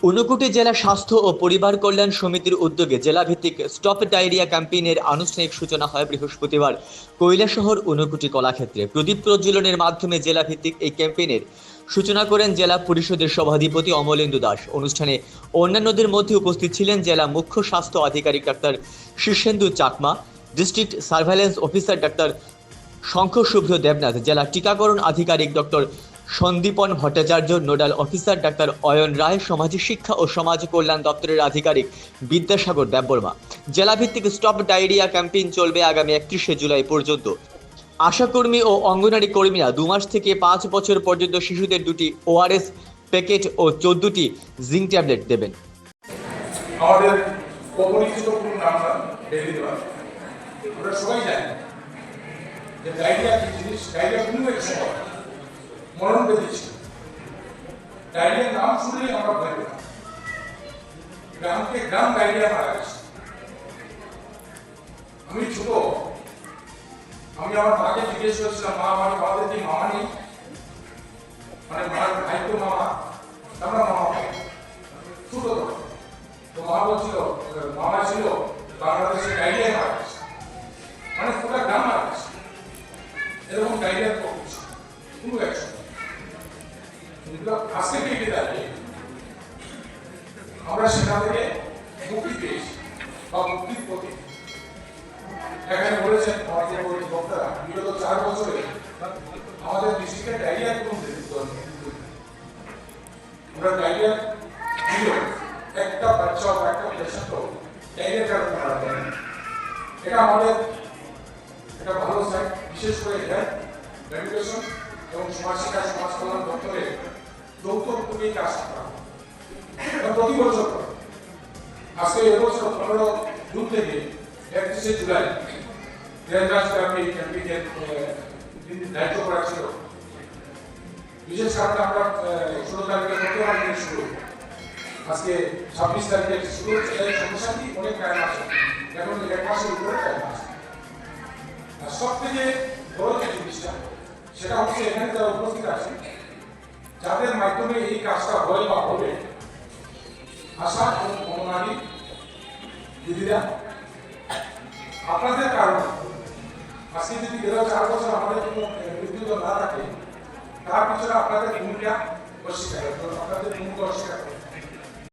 ঊনকোটি জেলা স্বাস্থ্য ও পরিবার কল্যাণ সমিতির উদ্যোগে জেলাভিত্তিক স্টপ ডায়রিয়া ক্যাম্পেইনের আনুষ্ঠানিক সূচনা হয় বৃহস্পতিবার কৈলাসহর ঊনকোটি কলাক্ষেত্রে। প্রদীপ প্রজ্বলনের মাধ্যমে জেলাভিত্তিক এই ক্যাম্পেইনের সূচনা করেন জেলা পরিষদের সভাধিপতি অমলেন্দু দাস। অনুষ্ঠানে অন্যান্যদের মধ্যে উপস্থিত ছিলেন জেলা মুখ্য স্বাস্থ্য আধিকারিক doctor Shirshendu Chakma, district surveillance officer doctor Shankha Shubhra Debnath, জেলা টিকাকরণ আধিকারিক doctor Sandipan Bhattacharya, nodal officer doctor Ayan Roy, সমাজ শিক্ষা ও সমাজ কল্যাণ দপ্তরের আধিকারিক বিদ্যাসাগর দেববর্মা। জেলাভিত্তিক স্টপ ডায়রিয়া ক্যাম্পেইন চলবে আগামী 31শে জুলাই পর্যন্ত। আশাকর্মী ও অঙ্গনারী কর্মীরা 2 মাস থেকে 5 বছর পর্যন্ত শিশুদের 2টি ওআরএস প্যাকেট ও 14টি জিঙ্ক ট্যাবলেট দেবেন। আমাদের অপরিচিত কোনো নামটা বেরিয়ে দেওয়া, আমরা সবাই জানি যে ডায়রিয়া কি জিনিস। ডায়রিয়া কোনো এক সময় মরণ বেঁধেছিল। ডায়রিয়ার নাম শুনলেই আমরা ভয় পেতাম। গ্রামকে গ্রাম ডায়রিয়া মারা গেছে। আমি ছোট, আমি আমার মাকে জিজ্ঞেস করেছিলাম, মা আমাদের কি মামা নেই? মানে মার ভাই তো মামা, আমরা মামা ভাই ছোট তো মা বলছিল মামা ছিল বাংলাদেশে ডায়রিয়া মারা গেছে, মানে পুরো গ্রাম মারা গেছে। এরকম ডায়রিয়ার কোনো একশো আজকে পেয়ে দাঁড়িয়ে আমরা সেখান থেকে মুক্তি পেয়েছি বা মুক্তির প্রতি। এখানে বলেছেন আমাদের বক্তারা, বিগত 4 বছরে আমাদের ডিস্ট্রিক্টে ডায়রিয়ার কোনো আমরা ডায়রিয়া ছিল একটা বাচ্চা বা একটা পেশেন্ট ডায়রিয়ার কারণে মারা যায়। এটা আমাদের একটা ভালো সাইট, বিশেষ করে হেলথ মেডিকেশন এবং সমাজ শিক্ষা সমাজ কল্যাণ দপ্তরে যৌথ উদ্যোগে কাজ করা প্রতি বছর। আজকে এবছর 15 জুন থেকে 31শে জুলাই ক্যাম্পেইনের দায়িত্ব করা ছিল। বিশেষ কারণে আমরা 16 তারিখে গতকাল থেকে শুরু, আজকে 26 তারিখে শুরু হচ্ছে। এই সমস্যা কি অনেক টাইম আছে, এখন 1 মাসের উপরে টাইম আছে। আর সব থেকে বড় যে জিনিসটা সেটা হচ্ছে এখানে যারা উপস্থিত আছে, যাদের মাধ্যমে এই কাজটা হয় বা হবে, আশা এবং অঙ্গনারী দিদিরা, আপনাদের কারণে আজকে যদি 4 বছর আমাদের কোনো বিদ্যুৎ না থাকে, তার পিছনে আপনাদের ভূমিকা অস্বীকার, আপনাদের ভূমিকা অস্বীকার